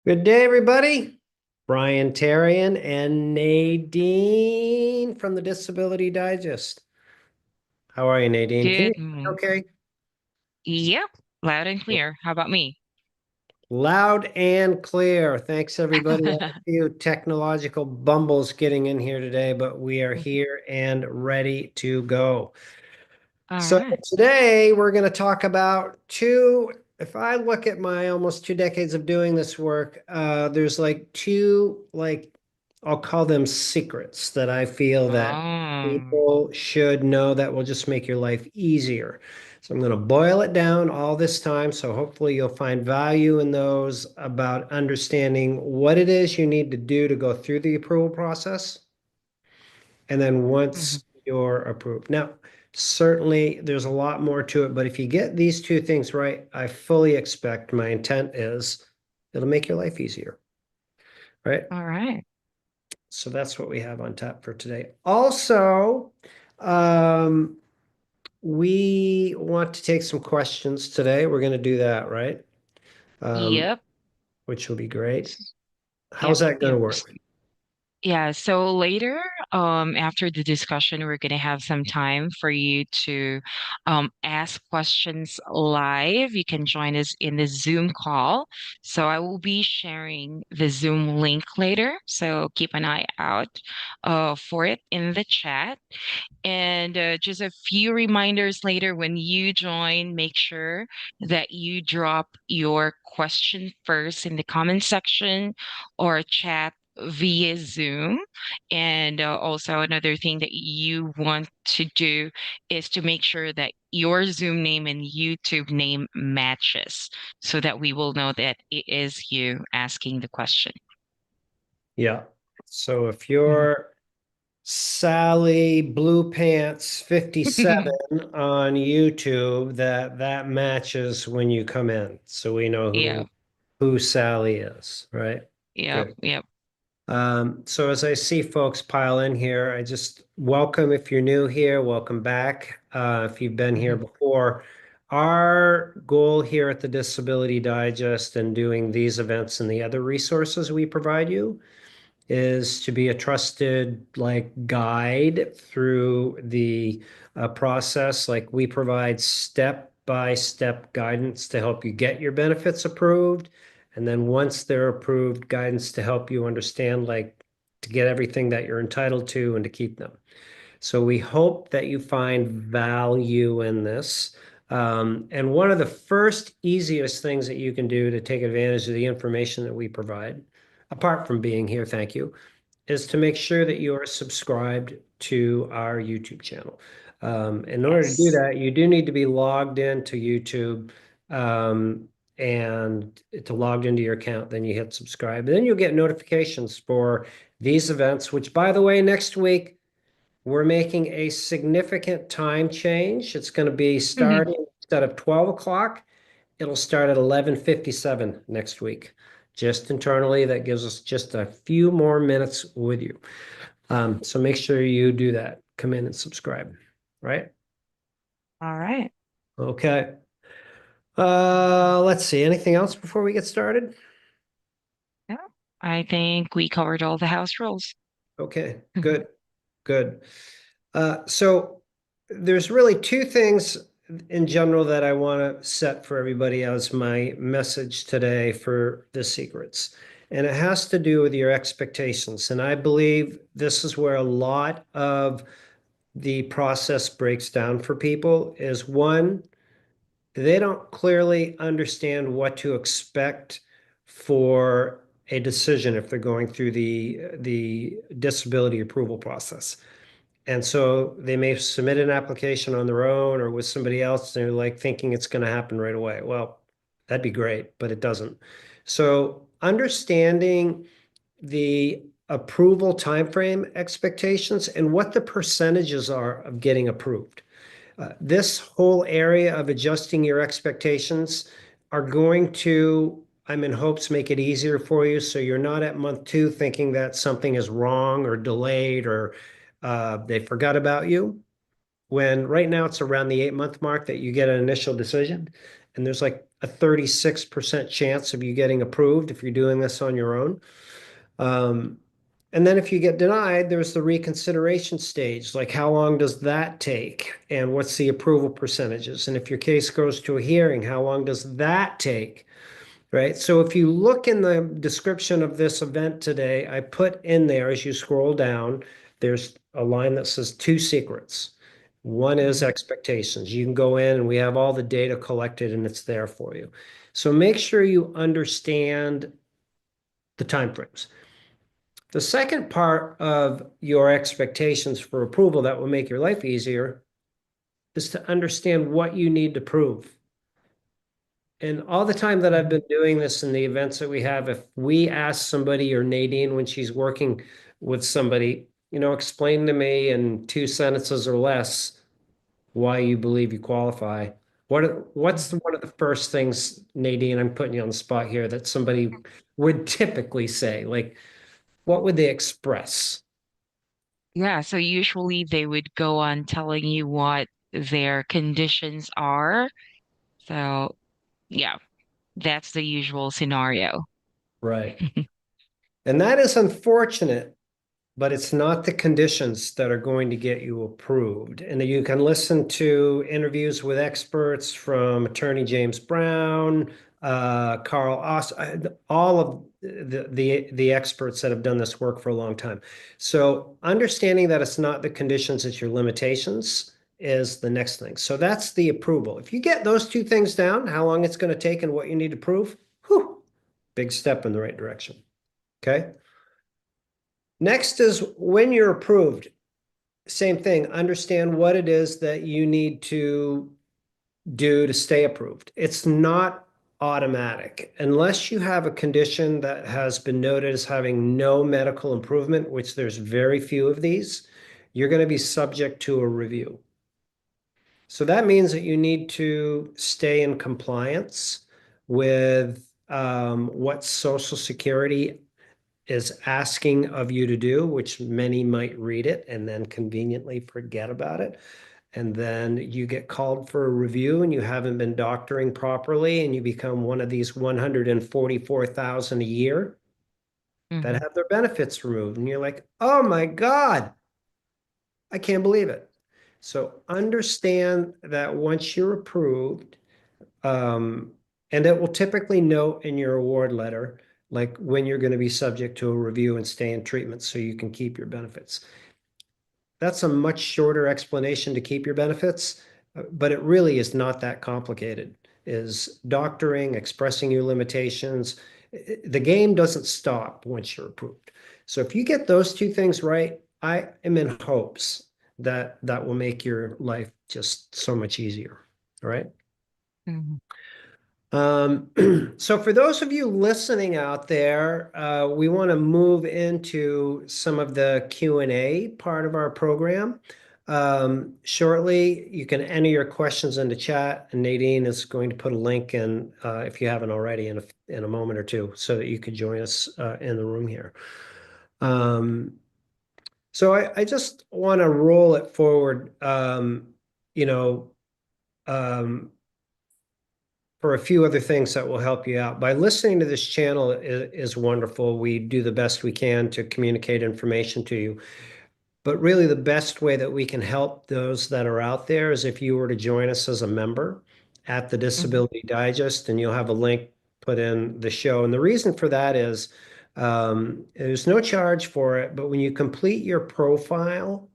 Good day, everybody. Brian Terrian and Nadine from the Disability Digest. How are you, Nadine? Can you Good. hear me okay? Yep. Loud and clear. How about me? Loud and clear. Thanks, everybody. I have a few technological bumbles getting in here today, but we are here and ready to go. All So right. today we're going to talk about if I look at my almost 2 decades of doing this work, there's like two, I'll call them secrets that I feel that Oh. people should know that will just make your life easier. So I'm going to boil it down all this time. So hopefully you'll find value in those about understanding what it is you need to do to go through the approval process. And then Mhm. once you're approved. Now, certainly there's a lot more to it, but if you get these two things right, I fully expect my intent is it'll make your life easier, right? All right. So that's what we have on tap for today. Also, um, we want to take some questions today. We're going to do that, right? Um, Yep. which will be great. S- How's Yep. that going to Yep. work? Yeah, so later, after the discussion, we're gonna have some time for you to ask questions live. You can join us in the Zoom call. So I will be sharing the Zoom link later. So keep an eye out for it in the chat. And just a few reminders later when you join, make sure that you drop your question first in the comment section or chat via Zoom. And also, another thing that you want to do is to make sure that your Zoom name and YouTube name matches so that we will know that it is you asking the question. Yeah. So if Mhm. you're Sally Blue Pants 57 on YouTube, that matches when you come in. So we know Yeah, who Sally is, right? yep, Good. yep. So as I see folks pile in here, I just welcome if you're new here, welcome back. If you've been here Mhm. before, our goal here at the Disability Digest and doing these events and the other resources we provide you is to be a trusted guide through the process. Like we provide step-by-step guidance to help you get your benefits approved. And then once they're approved, guidance to help you understand, to get everything that you're entitled to and to keep them. So we hope that you find value in this. And one of the first easiest things that you can do to take advantage of the information that we provide, apart from being here, thank you, is to make sure that you are subscribed to our YouTube channel. In order to do Yes. that, you do need to be logged into YouTube, um, and to logged into your account, then you hit subscribe. Then you'll get notifications for these events, which, by the way, next week we're making a significant time change. It's going to be starting instead of 12 o'clock, it'll start at 11:57 next week. Just internally, that gives us just a few more minutes with you. So make sure you do that. Come in and subscribe, right? All right. Okay. Let's see. Anything else before we get started? Yeah, I think we covered all the house rules. Okay, good, good. So there's really two things in general that I want to set for everybody as my message today for the secrets. And it has to do with your expectations. And I believe this is where a lot of the process breaks down for people is one, they don't clearly understand what to expect for a decision if they're going through the disability approval process. And so they may submit an application on their own or with somebody else. And they're like thinking it's going to happen right away. Well, that'd be great, but it doesn't. So understanding the approval timeframe expectations and what the percentages are of getting approved. This whole area of adjusting your expectations are going to, I'm in hopes, make it easier for you. So you're not at month two thinking that something is wrong or delayed or they forgot about you. When right now it's around the 8 month mark that you get an initial decision. And there's like a 36% chance of you getting approved if you're doing this on your own. Um, and then if you get denied, there's the reconsideration stage. Like, how long does that take? And what's the approval percentages? And if your case goes to a hearing, how long does that take? Right? So if you look in the description of this event today, I put in there as you scroll down, there's a line that says two secrets. One is Mhm. expectations. You can go in and we have all the data collected and it's there for you. So make sure you understand the timeframes. The second part of your expectations for approval that will make your life easier is to understand what you need to prove. And all the time that I've Mhm. been doing this in the events that we have, if we ask somebody or Nadine when she's working with somebody, explain to me in two sentences or less why you believe you qualify. What's Mhm. one of the first things, Nadine, I'm putting you on the spot here, that somebody would typically say? Like, what would they express? Yeah, so usually they would go on telling you what their conditions are. So, yeah, that's the usual scenario. Right. And that is unfortunate, but it's not the conditions that are going to get you approved. And you can listen to interviews with experts from Attorney James Brown, Carl Oss, all of the experts that have done this work for a long time. So understanding that it's not the conditions, it's your limitations is the next thing. So that's the approval. If you get those two things down, how long it's going to take and what you need to prove, whew, big step in the right direction. Okay. Next is when you're approved. Same thing, understand what it is that you need to do to stay approved. It's not automatic unless you have a condition that has been noted as having no medical improvement, which there's very few of these. You're going to be subject to a review. So that means that you need to stay in compliance with what Social Security is asking of you to do, which many might read it and then conveniently forget about it. And then you get called for a review and you haven't been doctoring properly and you become one of these 144,000 a year that Mhm. have their benefits removed. And you're like, oh my God, I can't believe it. So understand that once you're approved, um, and it will typically note in your award letter, like when you're going to be subject to a review and stay in treatment so you can keep your benefits. That's a much shorter explanation to keep your benefits, but it really is not that complicated. Is doctoring, expressing your limitations. The game doesn't stop once you're approved. So if you get those two things right, I am in hopes that that will make your life just so much easier. All right. Mhm. Um, so for those of you listening out there, we want to move into some of the Q&A part of our program. Shortly, you can enter your questions into chat, and Nadine is going to put a link in, if you haven't already, in a moment or two, so that you could join us in the room here. Um, so I just want to roll it forward, you know, um, for a few other things that will help you out. By listening to this channel is wonderful. We do the best we can to communicate information to you. But really, the best way that we can help those that are out there is if you were to join us as a member at the Mhm. Disability Digest, and you'll have a link put in the show. And the reason for that is there's no charge for it, but when you complete your profile,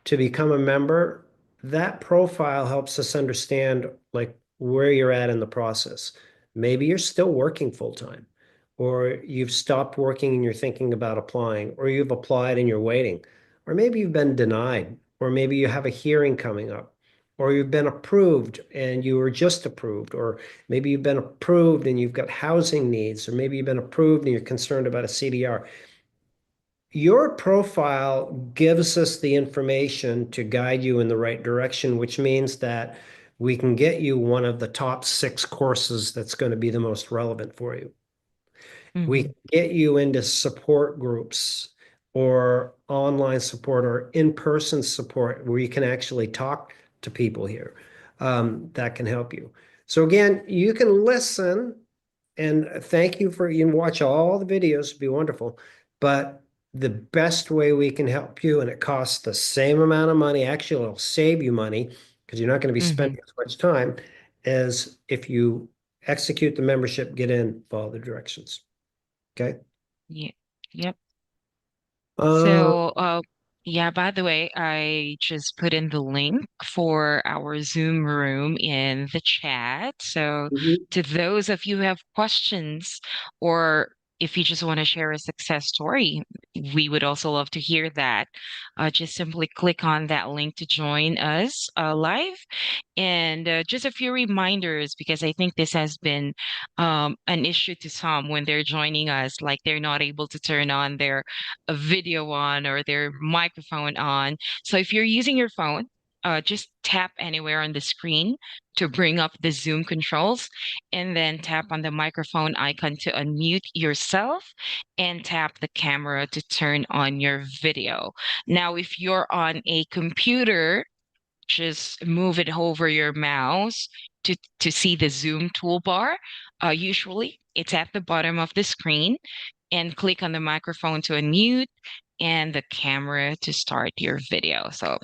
to become a member, that profile helps us understand like where you're at in the process. Maybe you're still working full time, or you've stopped working and you're thinking about applying, or you've applied and you're waiting, or maybe you've been denied, or maybe you have a hearing coming up, or you've been approved and you were just approved, or maybe you've been approved and you've got housing needs, or maybe you've been approved and you're concerned about a CDR. Your profile gives us the information to guide you in the right direction, which means that we can get you one of the top 6 courses that's going to be the most relevant for you. We Mhm. can get you into support groups or online support or in-person support where you can actually talk to people here that can help you. So again, you can listen and thank you for, you can watch all the videos, it'd be wonderful. But the best way we can help you, and it costs the same amount of money, actually it'll save you money because you're not going to be Mm-hmm. spending as much time, is if you execute the membership, get in, follow the directions. Okay. Yeah. Yep. Uh, So, yeah, by the way, I just put in the link for our Zoom room in the chat. So, mhm, to those of you who have questions, or if you just want to share a success story, we would also love to hear that. Just simply click on that link to join us live. And just a few reminders, because I think this has been an issue to some when they're joining us, like they're not able to turn on their video on or their microphone on. So if you're using your phone, just tap anywhere on the screen to bring up the Zoom controls, and then tap on the microphone icon to unmute yourself, and tap the camera to turn on your video. Now, if you're on a computer, just move it over your mouse to see the Zoom toolbar. Usually, it's at the bottom of the screen, and click on the microphone to unmute and the camera to start your video. So,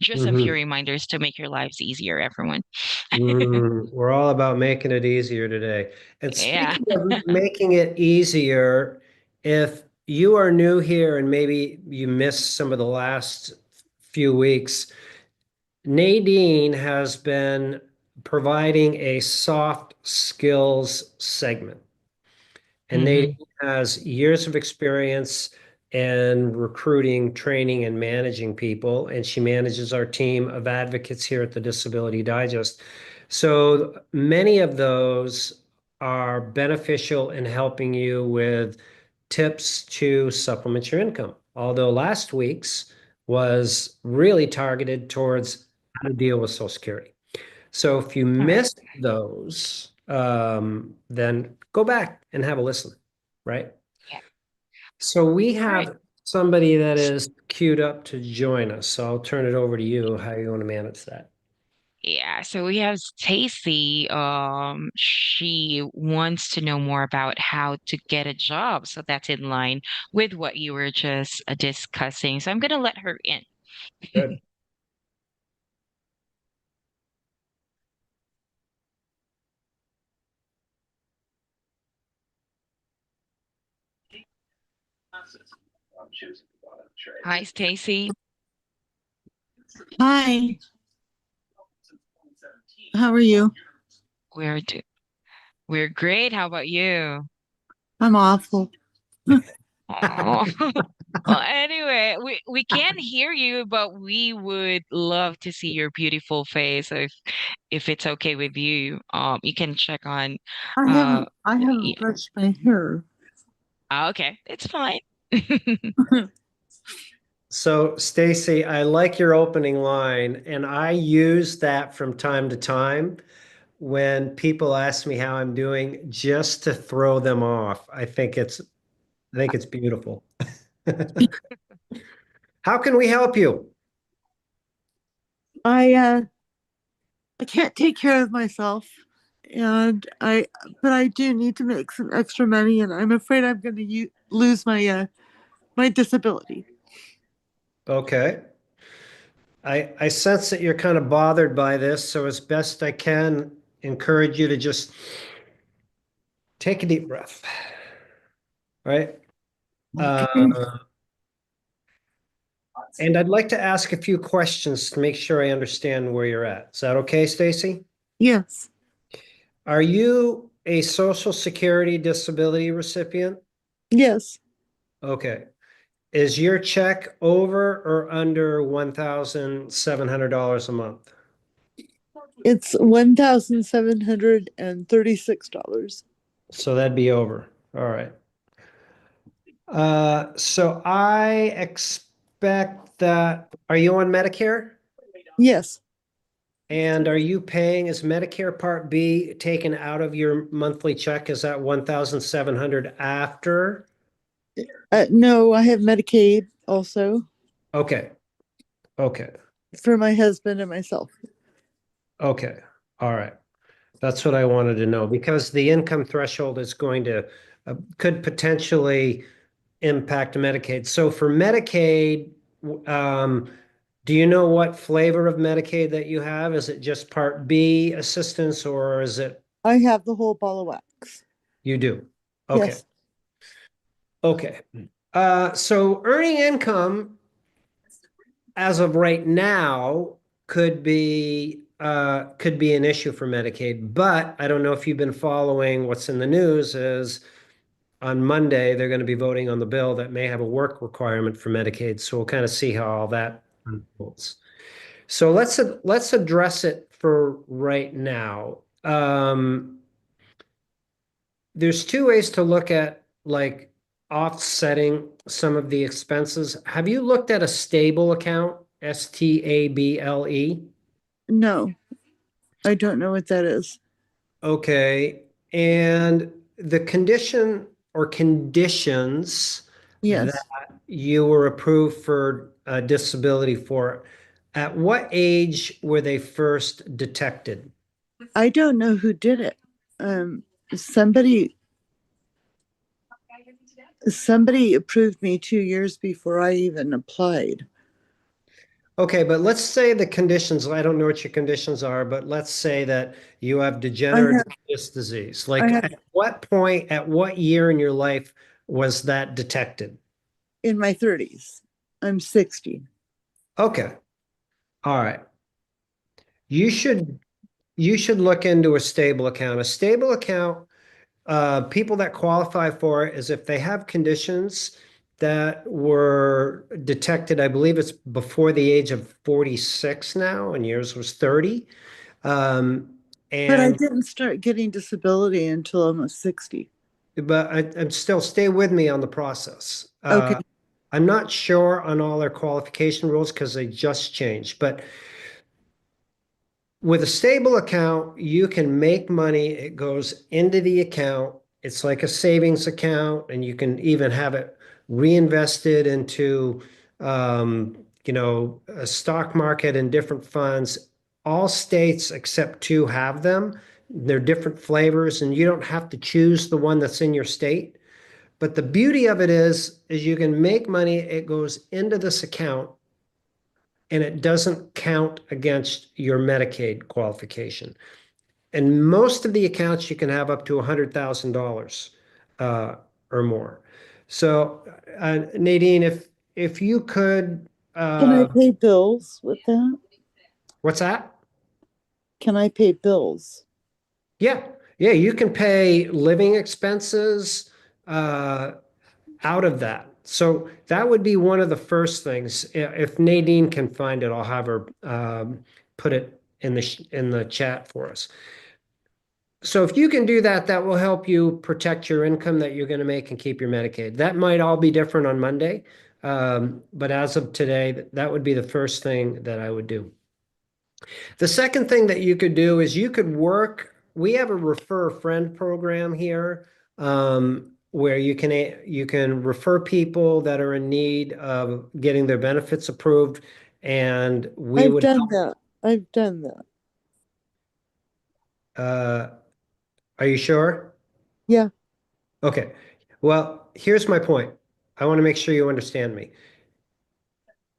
just a few mhm. reminders to make your lives easier, everyone. We're all about making it easier today. And Yeah. speaking of making it easier, if you are new here and maybe you missed some of the last few weeks, Nadine has been providing a soft skills segment. And Nadine Hmm. has years of experience in recruiting, training, and managing people. And she manages our team of advocates here at the Disability Digest. So many of those are beneficial in helping you with tips to supplement your income. Although last week's was really targeted towards how to deal with Social Security. So if you All right. missed those, then go back and have a listen, right? Yeah. So we All right. have somebody that is queued up to join us. So I'll turn it over to you, how you want to manage that. Yeah, so we have Stacy. She wants to know more about how to get a job. So that's in line with what you were just discussing. So I'm gonna let her in. Good. Hi, Stacy. Hi, how are you? We're do we're great. How about you? I'm awful. Oh. Well, anyway, we can't hear you, but we would love to see your beautiful face. So if it's okay with you, you can check on uh I haven't yeah. brushed my hair. Okay, it's fine. So Stacy, I like your opening line, and I use that from time to time when people ask me how I'm doing just to throw them off. I think it's beautiful. How can we help you? I uh I can't take care of myself, and I but I do need to make some extra money, and I'm afraid I'm going to lose my disability. Okay. I sense that you're kind of bothered by this, so as best I can, encourage you to just take a deep breath, right? Okay. And I'd like to ask a few questions to make sure I understand where you're at. Is that okay, Stacy? Yes. Are you a Social Security disability recipient? Yes. Okay. Is your check over or under $1,700 a month? It's $1,736. So that'd be over. All right. So I expect that, are you on Medicare? Yes. And are you paying, is Medicare Part B taken out of your monthly check? Is that 1,700 after? No, I have Medicaid also Okay, okay, for my husband and myself. okay. All right. That's what I wanted to know because the income threshold is going to could potentially impact Medicaid. So for Medicaid, um, do you know what flavor of Medicaid that you have? Is it just Part B assistance or is it I have the whole ball of wax. you do? Okay. Yes, Okay. So earning income as of right now could be an issue for Medicaid, but I don't know if you've been following what's in the news is on Monday they're going to be voting on the bill that may have a work requirement for Medicaid. So we'll kind of see how all that unfolds. So let's address it for right now. There's two ways to look at like offsetting some of the expenses. Have you looked at a stable account? STABLE? no, I don't know what that is. Okay. And the condition or conditions that Yes, you were approved for disability for, at what age were they first detected? I don't know who did it. Um, somebody somebody approved me 2 years before I even applied. Okay, but let's say the conditions, I don't know what your conditions are, but let's say that you have I degenerative have disc disease. I Like have at what point, at what year in your life was that detected? in my 30s. I'm 60. Okay. All right. You should you should look into a stable account. A stable account, people that qualify for it is if they have conditions that were detected, I believe it's before the age of 46 now, and yours was 30. Um, But I and didn't start getting disability until almost 60. but I'm still stay with me on the process. Okay. I'm not sure on all their qualification rules because they just changed, but with a stable account, you can make money. It goes into the account. It's like a savings account, and you can even have it reinvested into, a stock market and different funds. All states except two have them. They're different flavors, and you don't have to choose the one that's in your state. But the beauty of it is you can make money. It goes into this account and it doesn't count against your Medicaid qualification. And most of the accounts you can have up to $100,000 uh, or more. So, Nadine, if you could, Can I uh, pay bills with that? what's that? Can I pay bills? Yeah, yeah, you can pay living expenses uh, out of that. So that would be one of the first things. If Nadine can find it, I'll have her put it in the chat for us. So if you can do that, that will help you protect your income that you're going to make and keep your Medicaid. That might all be different on Monday. But as of today, that would be the first thing that I would do. The second thing that you could do is you could work. We have a refer a friend program here, where you can refer people that are in need of getting their benefits approved, and we I've would done help. that. I've done that. Uh, are you sure? Yeah. Okay. Well, here's my point. I want to make sure you understand me.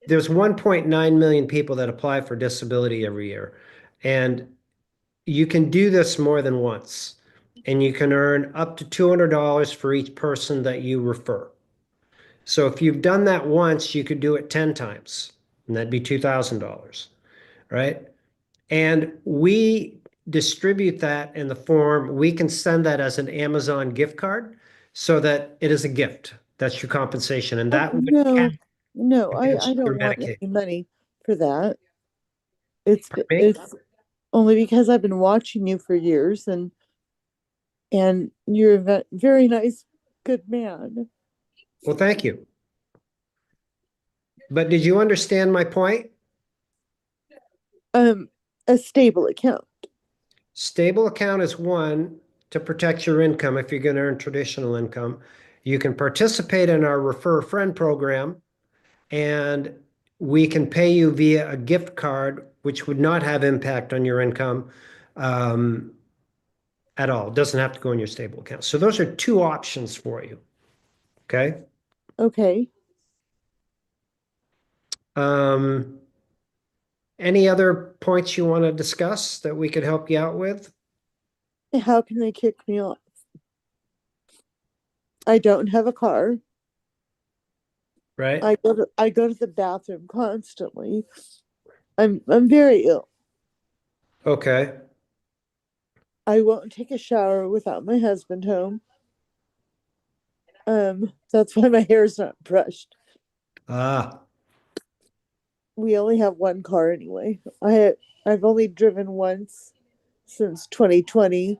There's 1.9 million people that apply for disability every year, and you can do this more than once, and you can earn up to $200 for each person that you refer. So if you've done that once, you could do it 10 times, and that'd be $2,000, right? And we distribute that in the form, we can send that as an Amazon gift card so that it is a gift. That's your compensation, and Oh, that would no, count no, I against your don't want Medicaid. any money for that. It's Pardon me? it's only because I've been watching you for years, and you're a very nice, good man. Well, thank you. But did you understand my point? Um, a stable account. Stable account is one to protect your income if you're going to earn traditional income. You can participate in our Refer a Friend program, and we can pay you via a gift card, which would not have impact on your income. Um, at all. It doesn't have to go in your stable account. So those are two options for you. Okay. Okay. Um, any other points you want to discuss that we could help you out with? How can they kick me off? I don't have a car. Right. I go to the bathroom constantly. I'm very ill. Okay. I won't take a shower without my husband home. That's why my hair's not brushed. Ah, We only have one car anyway. I've only driven once since 2020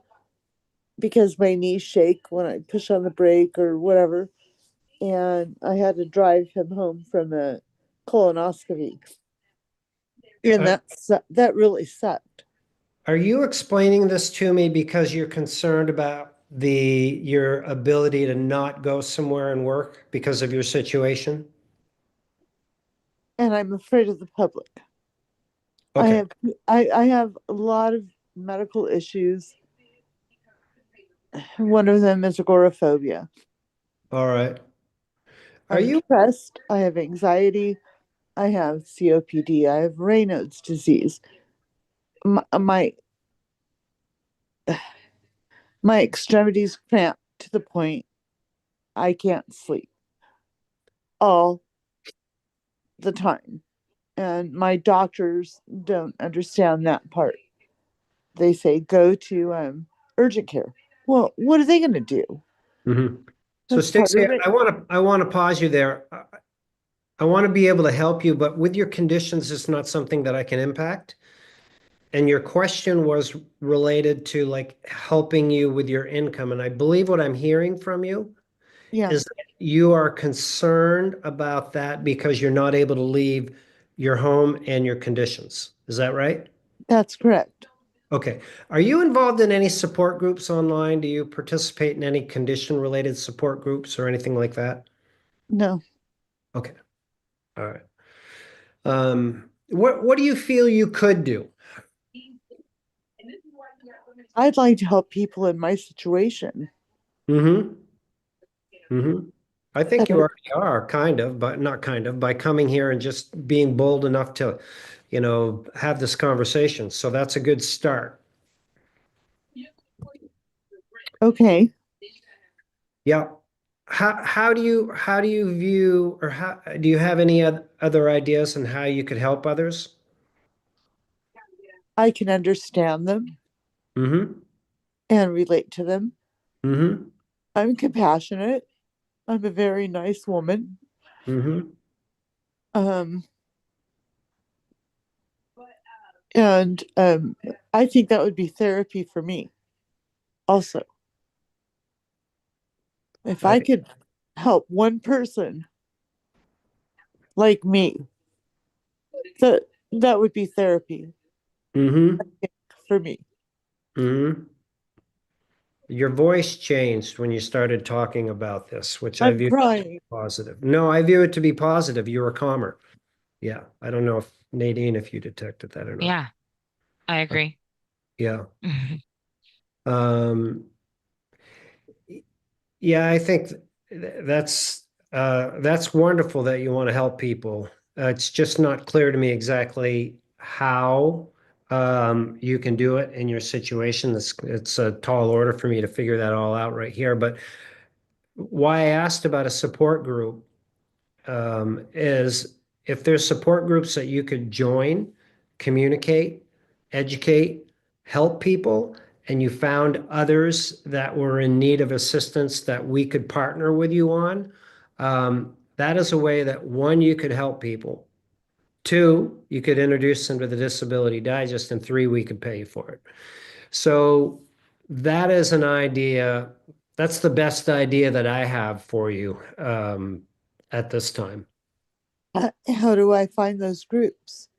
because my knees shake when I push on the brake or whatever. And I had to drive him home from a colonoscopy. And uh, that really sucked. are you explaining this to me because you're concerned about your ability to not go somewhere and work because of your situation? And I'm afraid of the public. I Okay. have I have a lot of medical issues. One of them is agoraphobia. All right. Are I'm you depressed. I have anxiety. I have COPD. I have Raynaud's disease. My my extremities cramp to the point I can't sleep all the time. And my doctors don't understand that part. They say go to urgent care. Well, what are they going to do? Mhm. So That's part Stacy, of it. I want to pause you there. I want to be able to help you, but with your conditions, it's not something that I can impact. And your question was related to like helping you with your income. And I believe what I'm hearing from you Yeah, is that you are concerned about that because you're not able to leave your home and your conditions. Is that right? that's correct. Okay. Are you involved in any support groups online? Do you participate in any condition-related support groups or anything like that? No, Okay. All right. What do you feel you could do? I'd like to help people in my situation. Mm-hmm. Mm-hmm. I think you Uh, already are, kind of, but not kind of, by coming here and just being bold enough to, have this conversation. So that's a good start. okay. Yeah. How do you view, or how do you have any other ideas on how you could help others? I can understand them Mm-hmm. and relate to them. Mm-hmm. I'm compassionate. I'm a very nice woman. Mm-hmm. Um, and I think that would be therapy for me also. If I I could help one person like me, that that would be therapy mm-hmm. for me. Mm-hmm. Your voice changed when you started talking about this, which I I'm view crying. positive. No, I view it to be positive. You were calmer. Yeah. I don't know if Nadine, if you detected that or not. Yeah, I Uh, agree. yeah. Mhm. Um, yeah, I think that's wonderful that you want to help people. It's just not clear to me exactly how you can do it in your situation. It's a tall order for me to figure that all out right here. But why I asked about a support group is if there's support groups that you could join, communicate, educate, help people, and you found others that were in need of assistance that we could partner with you on, that is a way that one, you could help people. Two, you could introduce them to the Disability Digest, and three, we could pay you for it. So that is an idea. That's the best idea that I have for you at this time. How do I find those groups?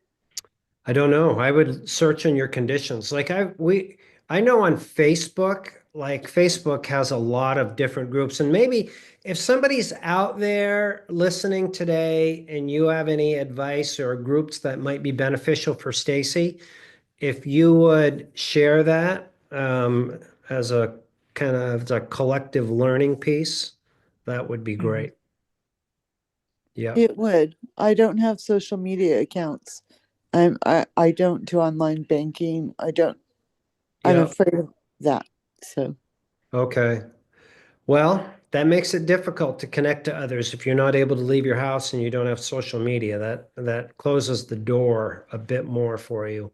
I don't know. I would search on your conditions. I know on Facebook, like Facebook has a lot of different groups. And maybe if somebody's out there listening today and you have any advice or groups that might be beneficial for Stacy, if you would share that, as a kind of as a collective learning piece, that would be Mhm. great. Yeah, It would. I don't have social media accounts. I don't do online banking. I'm yeah, afraid of that. So okay. Well, that makes it difficult to connect to others if you're not able to leave your house and you don't have social media. That closes the door a bit more for you.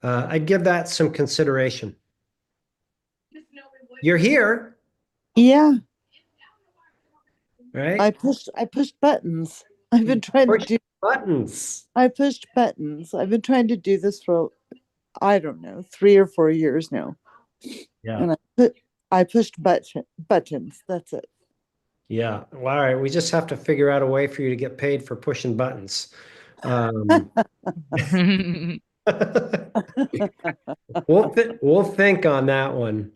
I'd give that some consideration. You're here, yeah, right? I pushed buttons. I've been You trying to push do buttons. I pushed buttons. I've been trying to do this for I don't know, 3 or 4 years now. Yeah. And I pushed buttons. That's it. Yeah. Well, all right. We just have to figure out a way for you to get paid for pushing buttons. Um, we'll think on that one.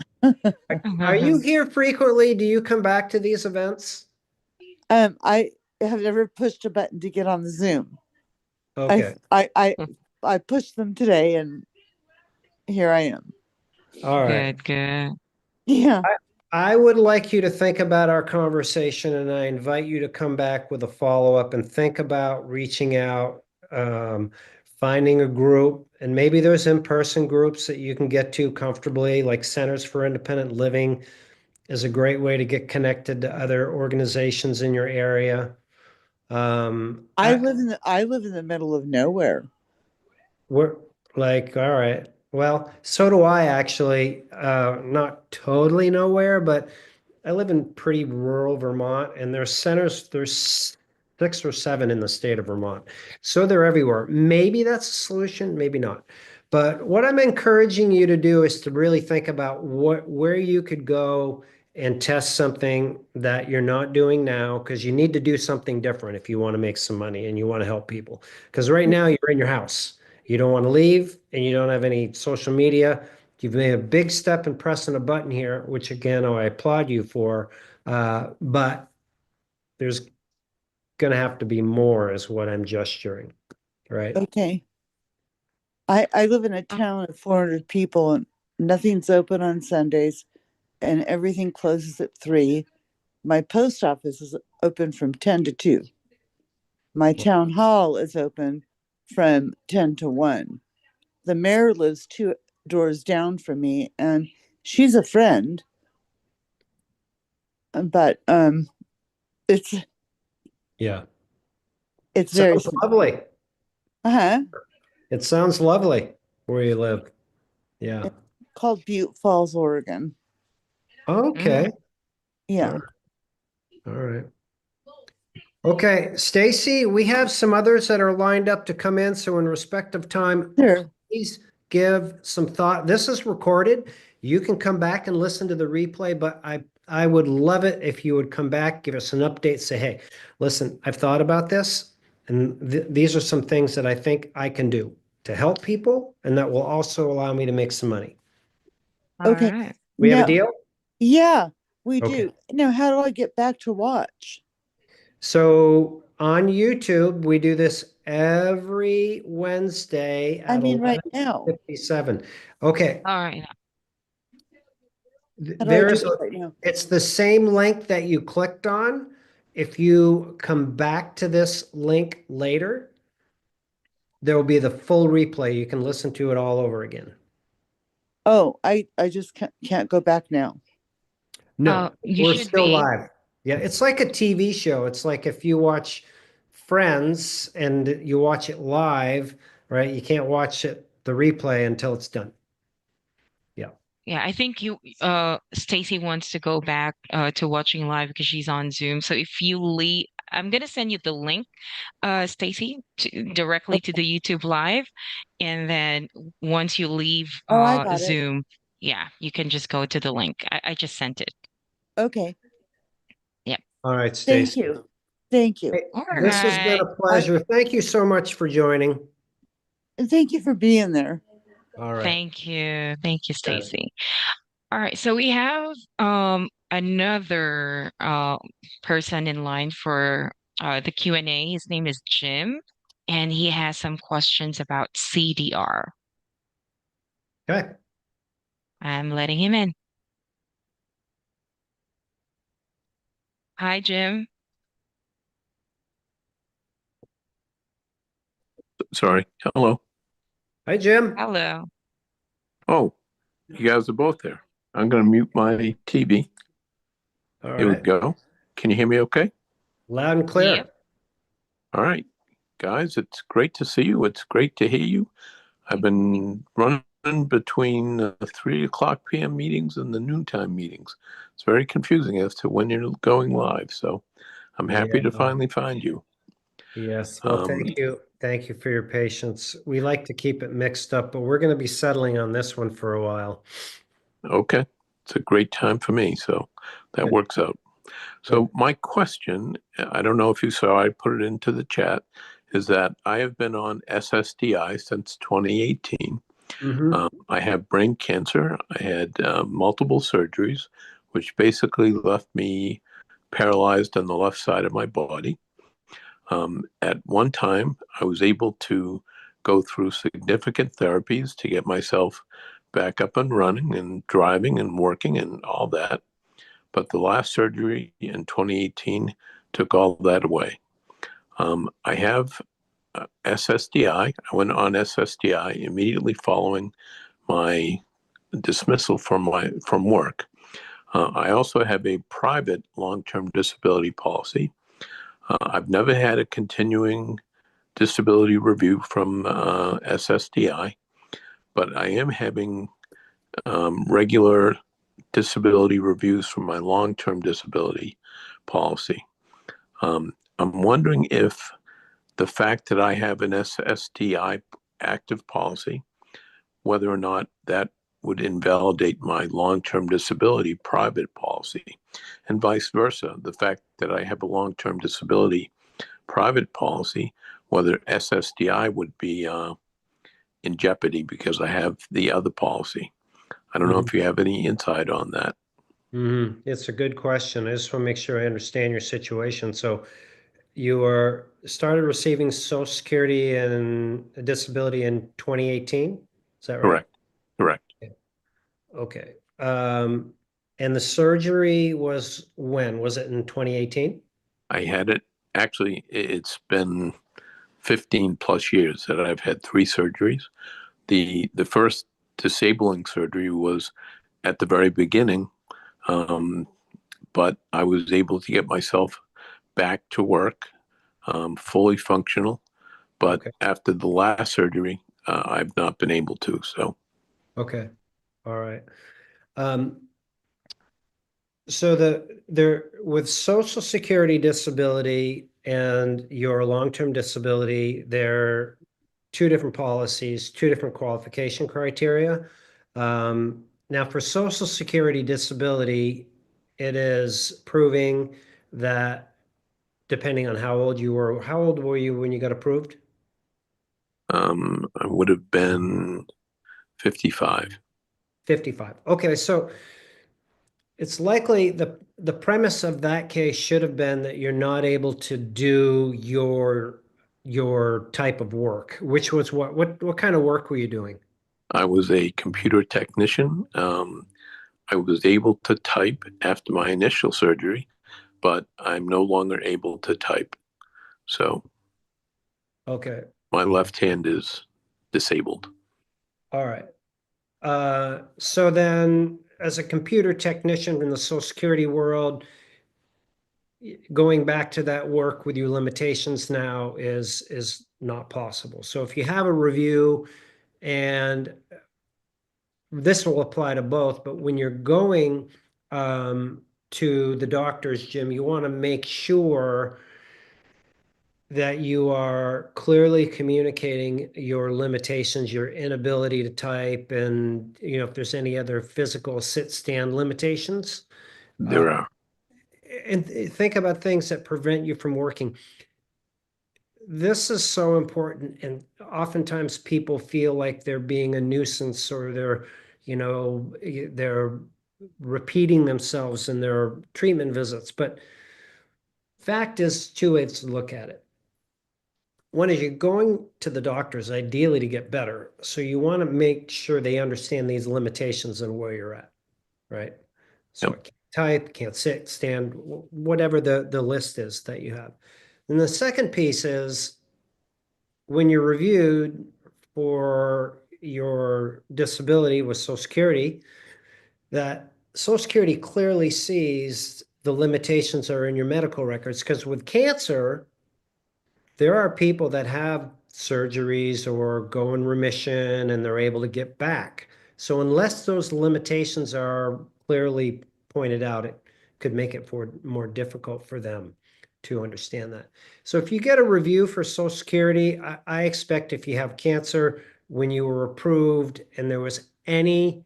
Are you here frequently? Do you come back to these events? I have never pushed a button to get on the Zoom. I Okay. I I I pushed them today and here I am. All right. Good, good. Yeah. I, I would like you to think about our conversation, and I invite you to come back with a follow-up and think about reaching out, um, finding a group, and maybe there's in-person groups that you can get to comfortably, like Centers for Independent Living is a great way to get connected to other organizations in your area. I I live in the middle of nowhere. we're like, all right. Well, so do I actually. Not totally nowhere, but I live in pretty rural Vermont, and there's centers, there's 6 or 7 in the state of Vermont. So they're everywhere. Maybe that's a solution, maybe not. But what I'm encouraging you to do is to really think about where you could go and test something that you're not doing now, because you need to do something different if you want to make some money and you want to help people. Because right now you're in your house. You don't want to leave and you don't have any social media. You've made a big step in pressing a button here, which again, I applaud you for. But there's going to have to be more, is what I'm gesturing, right? Okay. I live in a town of 400 people and nothing's open on Sundays and everything closes at 3. My post office is open from 10 to 2. My town hall is open from 10 to 1. The mayor lives 2 doors down from me and she's a friend, but it's Yeah. it's very Sounds simple. lovely. Uh-huh. It sounds lovely where you live. Yeah. It's called Butte Falls, Oregon. Okay. Mm. All Yeah. right. All right. Okay, Stacy, we have some others that are lined up to come in. So in respect of time, Sure. please give some thought. This is recorded. You can come back and listen to the replay, but I would love it if you would come back, give us an update, say, hey, listen, I've thought about this, and these are some things that I think I can do to help people, and that will also allow me to make some money. All Okay. right. We have a Now, deal? yeah, we Okay. do. Now, how do I get back to watch? So on YouTube, we do this every Wednesday I at mean, right now. 11:57. Okay, All right. How do I do there's it right now? it's the same link that you clicked on. If you come back to this link later, there will be the full replay. You can listen to it all over again. Oh, I just can't go back now. No, You we're should still be. live. Yeah, it's like a TV show. It's like if you watch Friends and you watch it live, right? You can't watch it the replay until it's done. Yeah. Yeah, I think Stacy wants to go back to watching live because she's on Zoom. So if you leave, I'm gonna send you the link, Stacy, directly to the YouTube live. And then once you leave Oh, I got it. Zoom, yeah, you can just go to the link. I just sent it. Okay. Yep. All right, Thank Stacy. you. Thank you. Hey, All this has been right. a I pleasure. Thank you so much for joining. thank you for being there. All right. Thank you. Thank you, Got it. Stacy. All right, so we have another person in line for the Q&A. His name is Jim, and he has some questions about CDR. Okay. I'm letting him in. Hi, Jim. Sorry. Hello. Hi, Jim. Hello. Oh, you guys are both there. I'm going to mute my TV. All Here we right. go. Can you hear me okay? Loud and Yep. clear. All right. Guys, it's great to see you. It's great to hear you. I've been running between the 3 o'clock p.m. meetings and the noontime meetings. It's very confusing as to when you're going live. So I'm happy to Yeah. finally find you. Yes. Well, Um, thank you. Thank you for your patience. We like to keep it mixed up, but we're going to be settling on this one for a while. okay. It's a great time for me. So that Good. works out. Good. So my question, I don't know if you saw, I put it into the chat, is that I have been on SSDI since 2018. Mm-hmm. I have brain cancer. I had multiple surgeries, which basically left me paralyzed on the left side of my body. At one time, I was able to go through significant therapies to get myself back up and running and driving and working and all that. But the last surgery in 2018 took all that away. I have SSDI. I went on SSDI immediately following my dismissal from work. I also have a private long-term disability policy. I've never had a continuing disability review from SSDI, but I am having regular disability reviews from my long-term disability policy. I'm wondering if the fact that I have an SSDI active policy, whether or not that would invalidate my long-term disability private policy, and vice versa. The fact that I have a long-term disability private policy, whether SSDI would be in jeopardy because I have the other policy. I don't know Mm-hmm. if you have any insight on that. Mm-hmm. It's a good question. I just want to make sure I understand your situation. So you are started receiving Social Security and disability in 2018. Is that right? Correct. Correct. Okay. And the surgery was when? Was it in 2018? I had it. Actually, it's been 15 plus years that I've had three surgeries. The first disabling surgery was at the very beginning, um, but I was able to get myself back to work, fully functional. But Okay. after the last surgery, I've not been able to. So Okay. All right. Um, so there with Social Security disability and your long-term disability, they're two different policies, two different qualification criteria. Now for Social Security disability, it is proving that depending on how old were you when you got approved? I would have been 55. 55. Okay, so it's likely the premise of that case should have been that you're not able to do your type of work, which was what kind of work were you doing? I was a computer technician. I was able to type after my initial surgery, but I'm no longer able to type. So Okay, my left hand is disabled. all right. So then as a computer technician in the Social Security world, going back to that work with your limitations now is not possible. So if you have a review, and this will apply to both, but when you're going to the doctors, Jim, you want to make sure that you are clearly communicating your limitations, your inability to type, and if there's any other physical sit stand limitations. Uh, There are. and think about things that prevent you from working. This is so important, and oftentimes people feel like they're being a nuisance, or they're repeating themselves in their treatment visits. But fact is, two ways to look at it. One is you're going to the doctors ideally to get better. So you want to make sure they understand these limitations and where you're at, right? So Yep. I can't type, can't sit, stand, whatever the list is that you have. And the second piece is when you're reviewed for your disability with Social Security, that Social Security clearly sees the limitations are in your medical records. Because with cancer, there are people that have surgeries or go in remission and they're able to get back. So unless those limitations are clearly pointed out, it could make it more difficult for them to understand that. So if you get a review for Social Security, I expect if you have cancer, when you were approved and there was any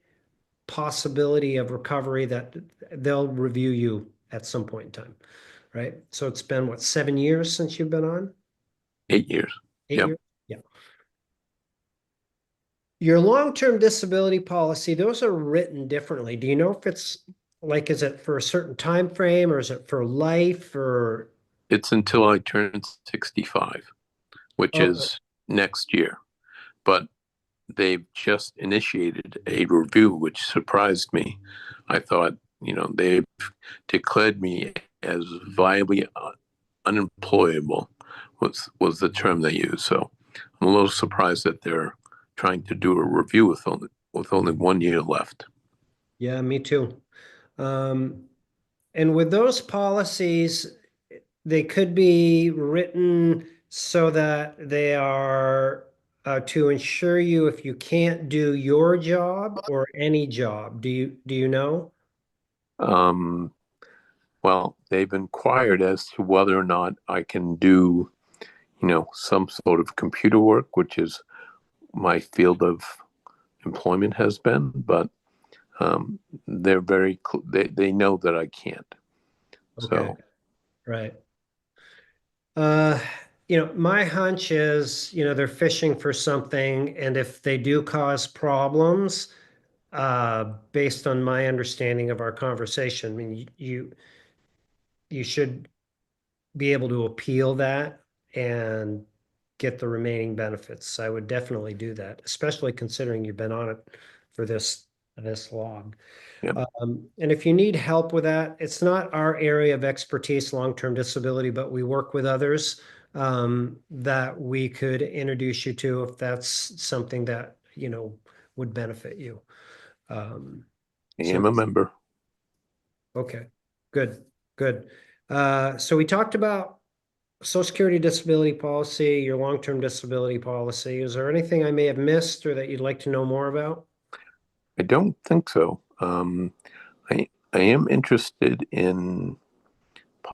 possibility of recovery, that they'll review you at some point in time, right? So it's been what, 7 years since you've been on? 8 years. 8 years? Yeah. Your long-term disability policy, those are written differently. Do you know if it's like, is it for a certain time frame or is it for life or? It's until I turn 65, which Okay. is next year. But they've just initiated a review, which surprised me. I thought, they've declared me as viably unemployable was the term they used. So I'm a little surprised that they're trying to do a review with only 1 year left. Yeah, me too. And with those policies, they could be written so that they are to ensure you if you can't do your job or any job. Do you know? Um, well, they've inquired as to whether or not I can do, some sort of computer work, which is my field of employment has been, but they're they know that I can't. Okay, So right. My hunch is, they're fishing for something, and if they do cause problems, based on my understanding of our conversation, I mean, you should be able to appeal that and get the remaining benefits. I would definitely do that, especially considering you've been on it for this long. yeah, And if you need help with that, it's not our area of expertise, long-term disability, but we work with others that we could introduce you to if that's something that, would benefit you. I So, am a member. okay, good, good. So we talked about Social Security disability policy, your long-term disability policy. Is there anything I may have missed or that you'd like to know more about? I don't think so. I am interested in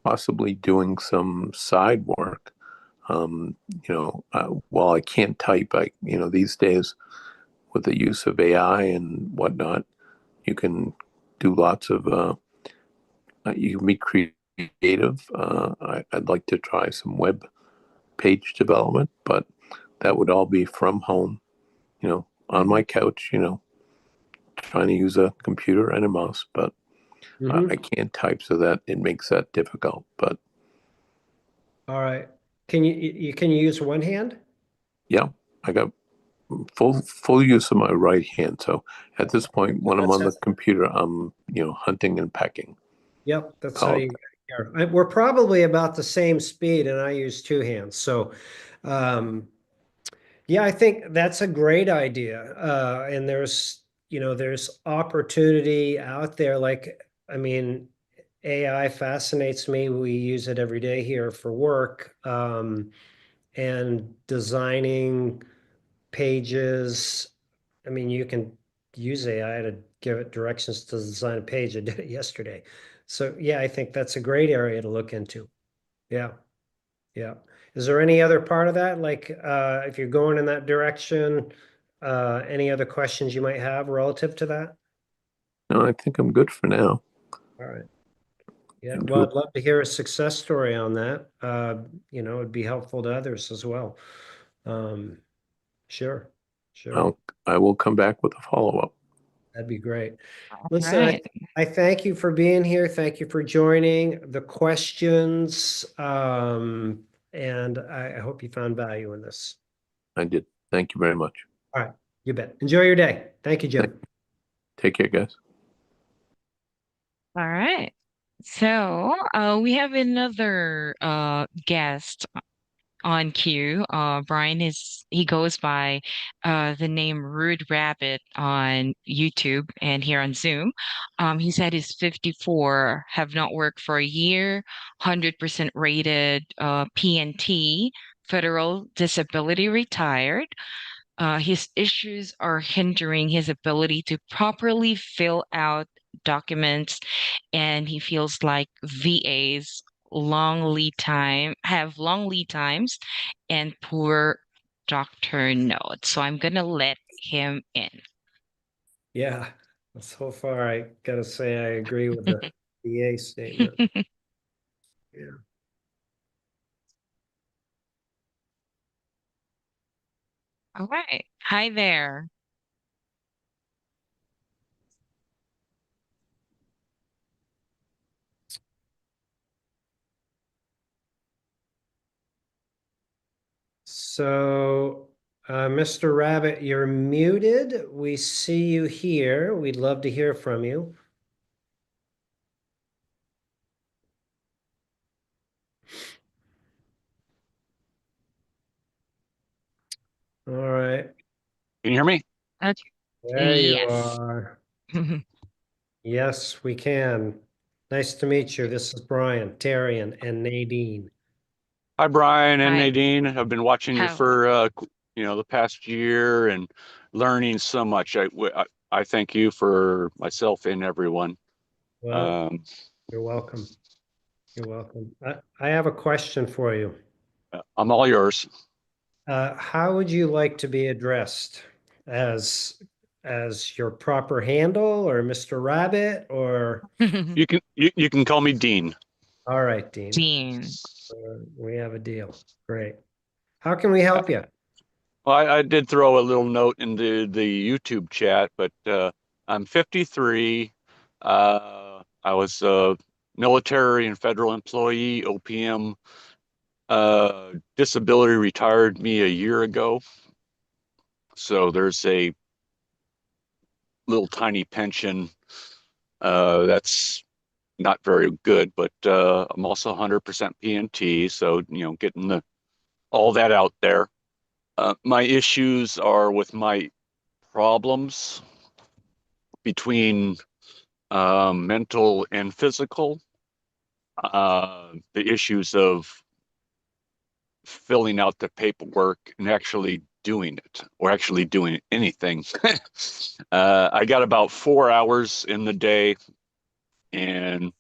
possibly doing some side work. While I can't type, these days with the use of AI and whatnot, you can do lots of, you can be creative. I'd like to try some web page development, but that would all be from home, on my couch, trying to use a computer and a mouse, but I Mm-hmm. can't type, so that it makes that difficult. But All right. Can you use one hand? yeah, I got full use of my right hand. So at this point, when I'm That's on the it. computer, I'm hunting and pecking. Yep, that's how Oh, you are. We're probably about the same speed, and I use two hands. So, yeah, I think that's a great idea. And there's opportunity out there. Like, I mean, AI fascinates me. We use it every day here for work. And designing pages. I mean, you can use AI to give it directions to design a page. I did it yesterday. So yeah, I think that's a great area to look into. Yeah. Yeah. Is there any other part of that? Like, if you're going in that direction, any other questions you might have relative to that? no, I think I'm good for now. All right. Yeah. And Well, I'd love to hear a success story on that. It'd be helpful to others as well. Um, sure. Sure. I will come back with a follow up. That'd be great. All Listen, right. I thank you for being here. Thank you for joining the questions. And I hope you found value in this. I did. Thank you very much. All right. You bet. Enjoy your day. Thank you, Jim. Take care, guys. All right. So, we have another guest on queue. Brian he goes by the name Rude Rabbit on YouTube and here on Zoom. He said he's 54, have not worked for a year, 100% rated PNT, federal disability retired. His issues are hindering his ability to properly fill out documents, and he feels like VAs have long lead times and poor doctor notes. So I'm gonna let him in. Yeah, so far I gotta say I agree with the VA statement. Yeah. All right. Hi there. So, Mr. Rabbit, you're muted. We see you here. We'd love to hear from you. All right, Can you hear me? Okay. there you Yes. are. Yes, we can. Nice to meet you. This is Brian, Tarian, and Nadine. Hi, Brian and Hi. Nadine. I've been watching you How? for the past year and learning so much. I thank you for myself and everyone. Well, Um, you're welcome. You're welcome. I have a question for you. I'm all yours. How would you like to be addressed? As your proper handle or Mr. Rabbit or You can call me Dean. all right, Dean. Dean. We have a deal. Great. How can we help you? Well, I did throw a little note into the YouTube chat, but I'm 53. I was a military and federal employee, OPM. Disability retired me a year ago. So there's a little tiny pension that's not very good, but I'm also 100% PNT, so getting all that out there. My issues are with my problems between mental and physical. The issues of filling out the paperwork and actually doing it or actually doing anything. I got about 4 hours in the day, and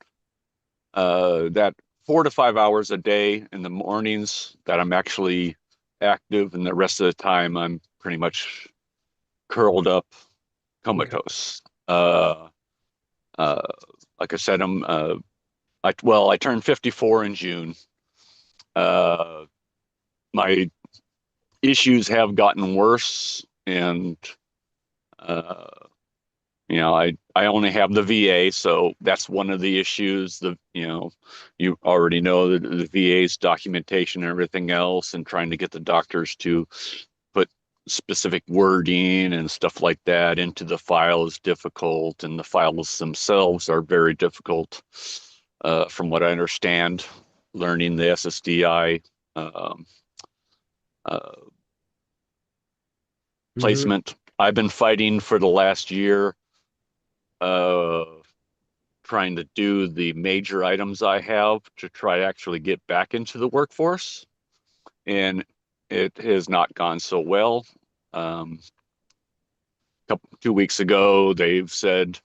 that 4 to 5 hours a day in the mornings that I'm actually active, and the rest of the time I'm pretty much curled up, Okay. comatose. Uh, like I said, I turned 54 in June. Uh, my issues have gotten worse, and uh, I only have the VA, so that's one of the issues. You already know the VA's documentation and everything else, and trying to get the doctors to put specific wording and stuff like that into the file is difficult, and the files themselves are very difficult, from what I understand. Learning the SSDI um, uh, Mhm. placement. I've been fighting for the last year, uh, trying to do the major items I have to try to actually get back into the workforce, and it has not gone so well. 2 weeks ago, they've said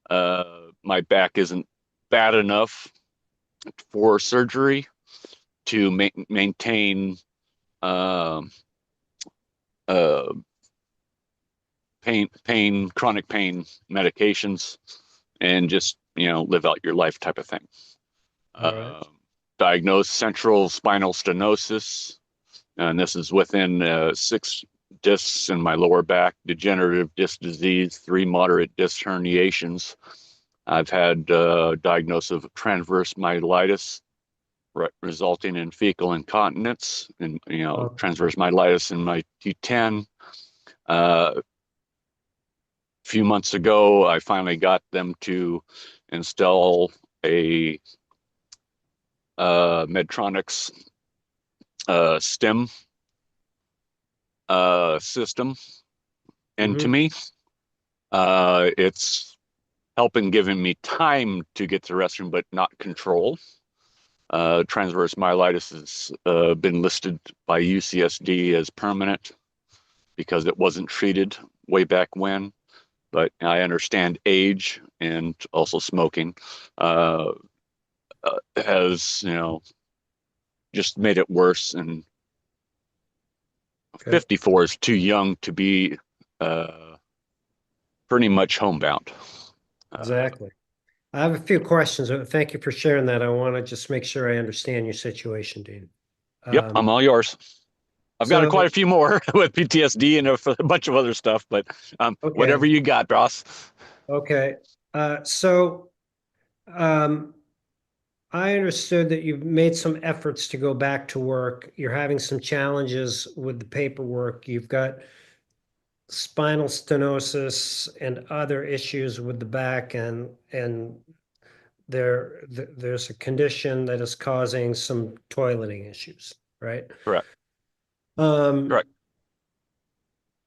my back isn't bad enough for surgery to maintain uh, uh, chronic pain medications, and just live out your life type of thing. All right. Uh, Diagnosed central spinal stenosis, and this is within 6 discs in my lower back, degenerative disc disease, 3 moderate disc herniations. I've had diagnosis of transverse myelitis, resulting in fecal incontinence, and Oh, transverse myelitis in my T10. A few months ago, I finally got them to install a Medtronic's STEM system into me. It's helping giving me time to get to the restroom, but not control. Transverse myelitis has been listed by UCSD as permanent because it wasn't treated way back when. But I understand age and also smoking has, just made it worse. And Okay. 54 is too young to be pretty much homebound. Exactly. I have a few questions. Thank you for sharing that. I want to just make sure I understand your situation, Dean. Yep, I'm all yours. I've got quite a few more with PTSD and a bunch of other stuff, but whatever you got, Ross. Okay. So I understood that you've made some efforts to go back to work. You're having some challenges with the paperwork. You've got spinal stenosis and other issues with the back, and there's a condition that is causing some toileting issues, right? Correct. Correct.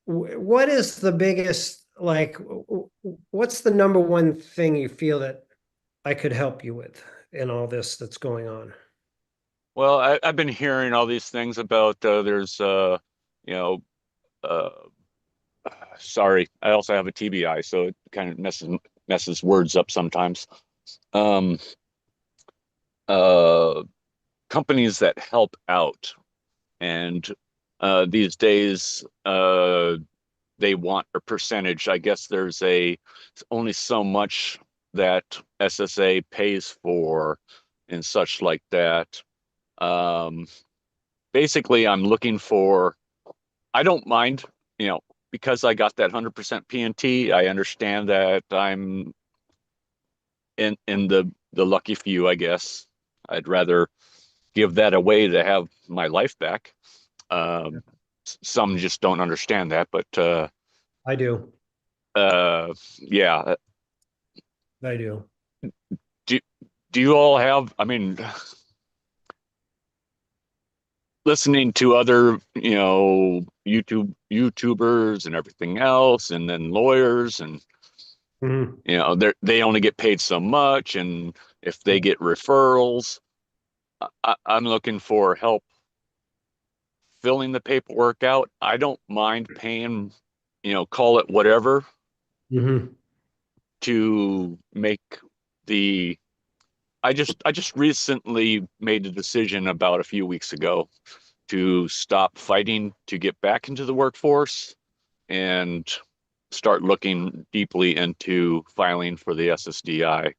What is the biggest, what's the number one thing you feel that I could help you with in all this that's going on? Well, I've been hearing all these things about there's sorry, I also have a TBI, so it kind of messes words up sometimes. Um, Companies that help out, and these days they want a percentage. I guess there's only so much that SSA pays for and such like that. Basically, I'm looking for, I don't mind, because I got that 100% PNT. I understand that I'm in the lucky few, I guess. I'd rather give that away to have my life back. Some just don't understand that, but I do. Yeah. I do. Do you all have, I mean, listening to other, YouTubers and everything else, and then lawyers, and they only get paid so much, and if they get referrals, I'm looking for help filling the paperwork out. I don't mind paying, call it whatever, to make the. I just recently made a decision about a few weeks ago to stop fighting to get back into the workforce and start looking deeply into filing for the SSDI.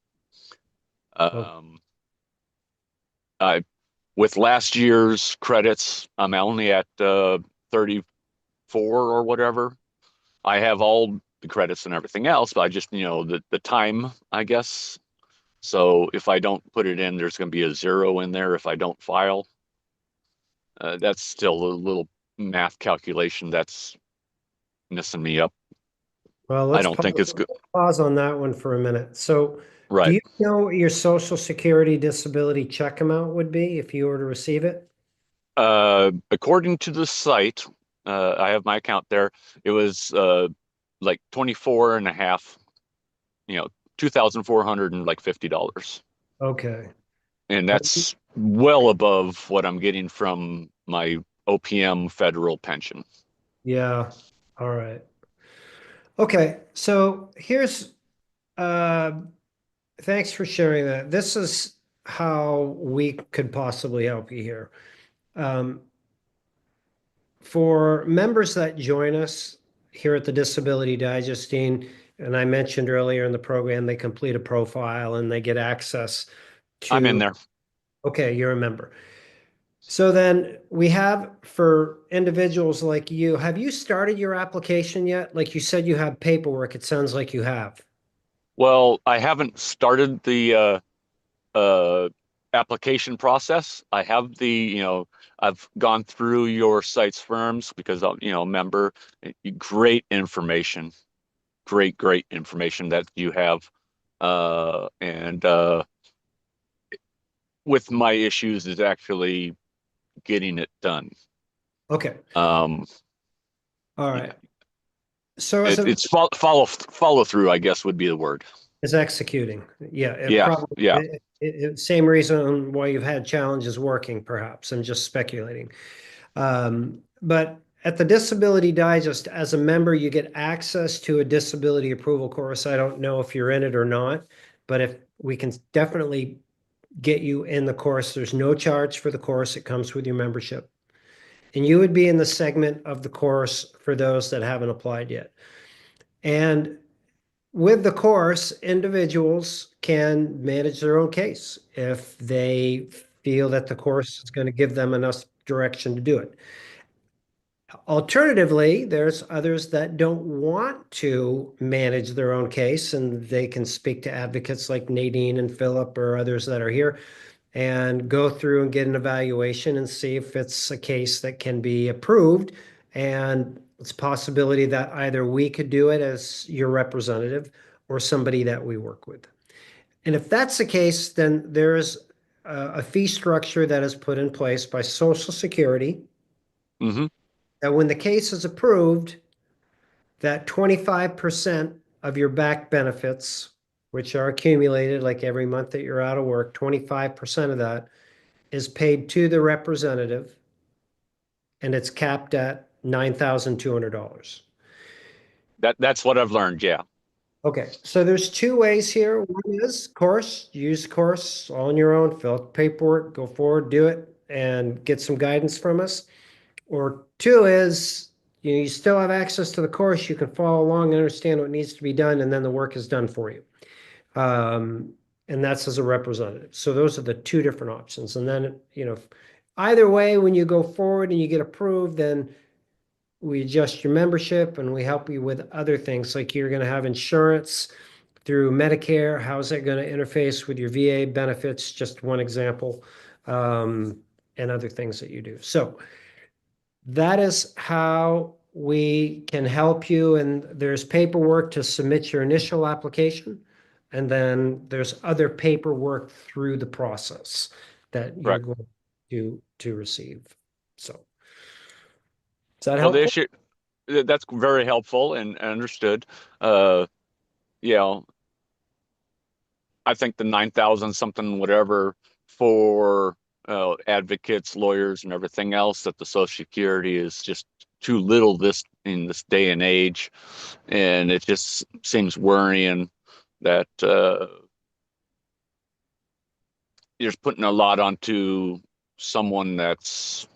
With last year's credits, I'm only at 34 or whatever. I have all the credits and everything else, but I just, the time, I guess. So if I don't put it in, there's going to be a 0 in there if I don't file. That's still a little math calculation that's messing me up. Well, I don't think it's good. Pause on that one for a minute. So, do you know what your Social Security disability check amount would be if you were to receive it? According to the site, I have my account there. It was like 24 and a half, $2,450. Okay. And that's well above what I'm getting from my OPM federal pension. Yeah. All right. Okay. So here's, thanks for sharing that. This is how we could possibly help you here. For members that join us here at the Disability Digest, Dean, and I mentioned earlier in the program, they complete a profile and they get access to. I'm in there. Okay, you're a member. So then we have, for individuals like you, have you started your application yet? Like you said, you have paperwork. It sounds like you have. Well, I haven't started the application process. I have I've gone through your site's firms because I'm, a member. Great information, great information that you have. and with my issues is actually getting it done. Okay. Um, All right. So it's follow through, I guess would be the word. is executing. Yeah, it Yeah, probably yeah. same reason why you've had challenges working, perhaps. I'm just speculating. But at the Disability Digest, as a member, you get access to a disability approval course. I don't know if you're in it or not, but if we can definitely get you in the course, there's no charge for the course. It comes with your membership. And you would be in the segment of the course for those that haven't applied yet. And with the course, individuals can manage their own case if they feel that the course is going to give them enough direction to do it. Alternatively, there's others that don't want to manage their own case, and they can speak to advocates like Nadine and Philip or others that are here and go through and get an evaluation and see if it's a case that can be approved. And it's a possibility that either we could do it as your representative or somebody that we work with. And if that's the case, then there's a fee structure that is put in place by Social Security Mm-hmm. that when the case is approved, that 25% of your back benefits, which are accumulated like every month that you're out of work, 25% of that is paid to the representative, and it's capped at $9,200. That's what I've learned. Yeah. Okay, so there's two ways here. One is course, use course on your own, fill out paperwork, go forward, do it, and get some guidance from us. Or two is you still have access to the course, you can follow along, understand what needs to be done, and then the work is done for you. And that's as a representative. So those are the two different options. And then, either way, when you go forward and you get approved, then we adjust your membership and we help you with other things like you're going to have insurance through Medicare. How's that going to interface with your VA benefits? Just one example, and other things that you do. So that is how we can help you. And there's paperwork to submit your initial application. And then there's other paperwork through the process that you're Correct. going to receive. So is that Well, the helpful? issue that's very helpful and understood. You know, I think the 9,000 something whatever for advocates, lawyers, and everything else that the Social Security is just too little this in this day and age, and it just seems worrying that you're putting a lot onto someone that's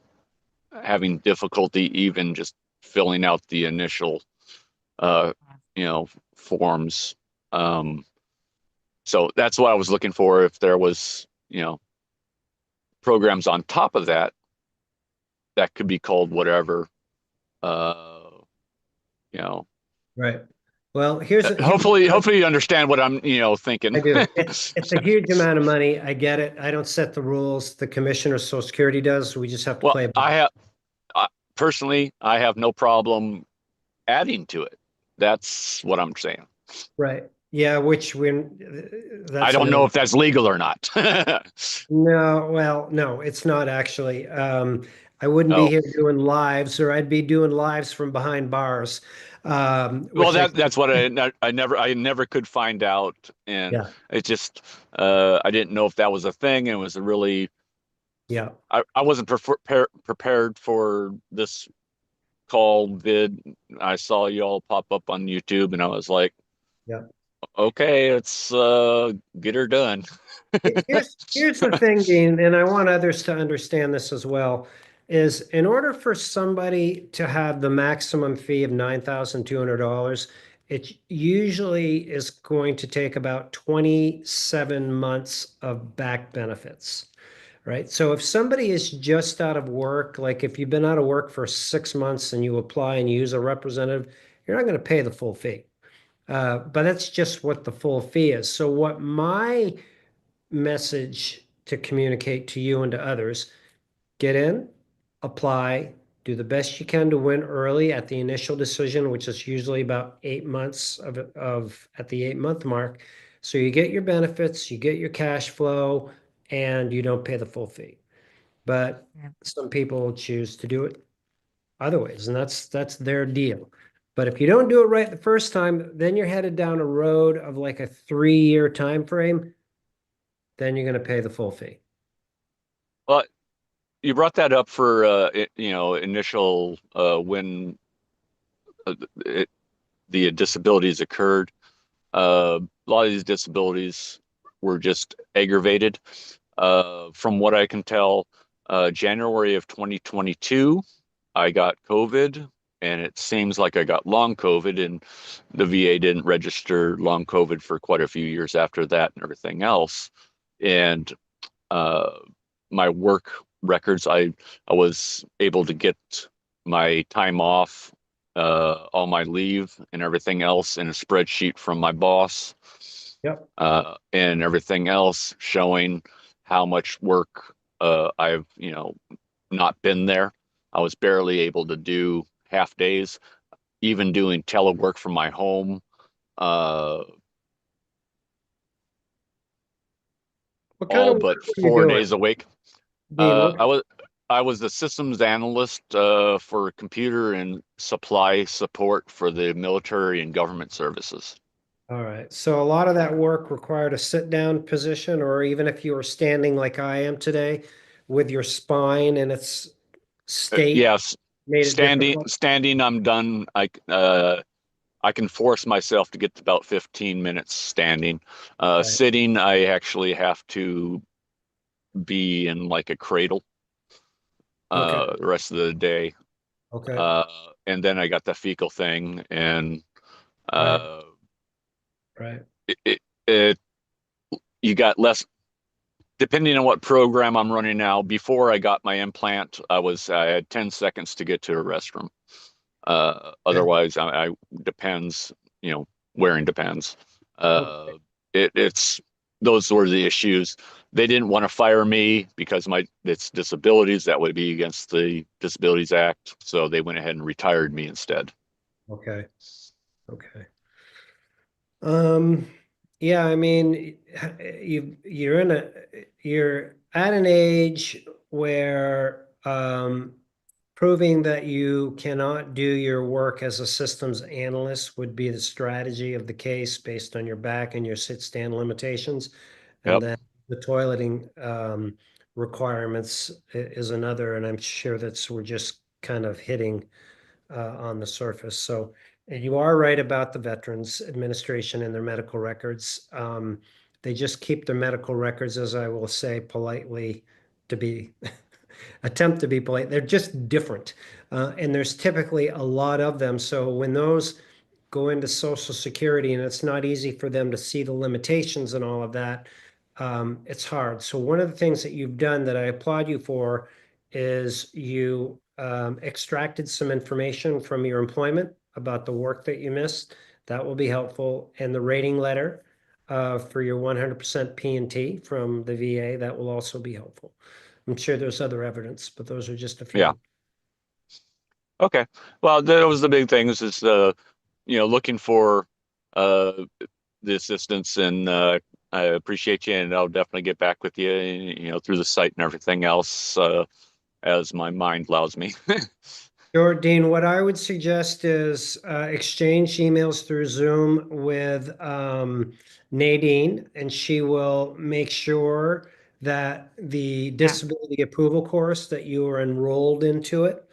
having difficulty even just filling out the initial forms. So that's what I was looking for. If there was, programs on top of that, that could be called whatever, you know, Right. Well, here's hopefully you understand what I'm, thinking. I do. It's a huge amount of money. I get it. I don't set the rules. The commissioner of Social Security does. We just have to Well, play. personally, I have no problem adding to it. That's what I'm saying. Right. Yeah, which when I don't know if that's legal or not. No, well, no, it's not actually. I wouldn't be here doing lives, or I'd be doing lives from behind bars. Well, that's what I never could find out, and Yeah. it just I didn't know if that was a thing, and it was a really Yeah. I wasn't prepared for this call vid. I saw you all pop up on YouTube, and I was like, Yeah. okay, let's get her done. Here's the thing, Dean, and I want others to understand this as well, is in order for somebody to have the maximum fee of $9,200, it usually is going to take about 27 months of back benefits, right? So if somebody is just out of work, like if you've been out of work for 6 months and you apply and you use a representative, you're not going to pay the full fee. But that's just what the full fee is. So what my message to communicate to you and to others, get in, apply, do the best you can to win early at the initial decision, which is usually about 8 months of at the 8-month mark. So you get your benefits, you get your cash flow, and you don't pay the full fee. But Yeah. some people choose to do it other ways, and that's their deal. But if you don't do it right the first time, then you're headed down a road of like a 3-year time frame. Then you're going to pay the full fee. Well, you brought that up for initial when it, the disabilities occurred. A lot of these disabilities were just aggravated. From what I can tell, January of 2022, I got COVID, and it seems like I got long COVID, and the VA didn't register long COVID for quite a few years after that and everything else. And uh, my work records, I was able to get my time off, all my leave and everything else in a spreadsheet from my boss, Yep. and everything else showing how much work I've, not been there. I was barely able to do half days, even doing telework from my home. Uh, What kind all of work but were you 4 days doing, a week. Dean? I was the systems analyst for computer and supply support for the military and government services. All right. So a lot of that work required a sit down position, or even if you were standing like I am today with your spine and its state Yes, made it difficult. standing, I'm done. I can force myself to get to about 15 minutes standing. Right. Sitting, I actually have to be in like a cradle Okay. the rest of the day. Okay. Uh, and then I got the fecal thing, and Right. uh, Right. it you got less depending on what program I'm running now. Before I got my implant, I had 10 seconds to get to a restroom. Okay. Otherwise, I depends, wearing depends. Uh, Okay. it's those were the issues. They didn't want to fire me because it's disabilities. That would be against the Disabilities Act. So they went ahead and retired me instead. Okay. Okay. Um, yeah, I mean, you're at an age where proving that you cannot do your work as a systems analyst would be the strategy of the case based on your back and your sit stand limitations. And Yep. then the toileting requirements is another, and I'm sure we're just kind of hitting on the surface. So you are right about the Veterans Administration and their medical records. They just keep their medical records, as I will say politely, to be attempt to be polite. They're just different. And there's typically a lot of them. So when those go into Social Security and it's not easy for them to see the limitations and all of that, it's hard. So one of the things that you've done that I applaud you for is you extracted some information from your employment about the work that you missed. That will be helpful. And the rating letter for your 100% P&T from the VA, that will also be helpful. I'm sure there's other evidence, but those are just a Yeah. few. Okay. Well, that was the big things is looking for uh the assistance, and I appreciate you, and I'll definitely get back with you, through the site and everything else, as my mind allows me. Sure, Dean, what I would suggest is exchange emails through Zoom with Nadine, and she will make sure that the Yeah. disability approval course that you are enrolled into it.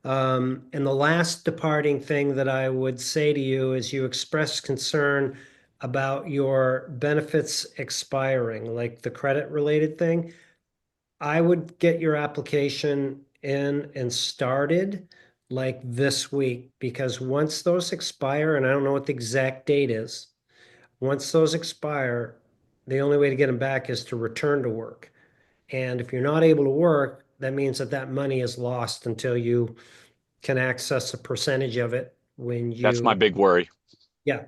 And the last departing thing that I would say to you is you expressed concern about your benefits expiring, like the credit related thing. I would get your application in and started like this week, because once those expire, and I don't know what the exact date is, once those expire, the only way to get them back is to return to work. And if you're not able to work, that means that that money is lost until you can access a percentage of it when That's my you, big worry. yeah.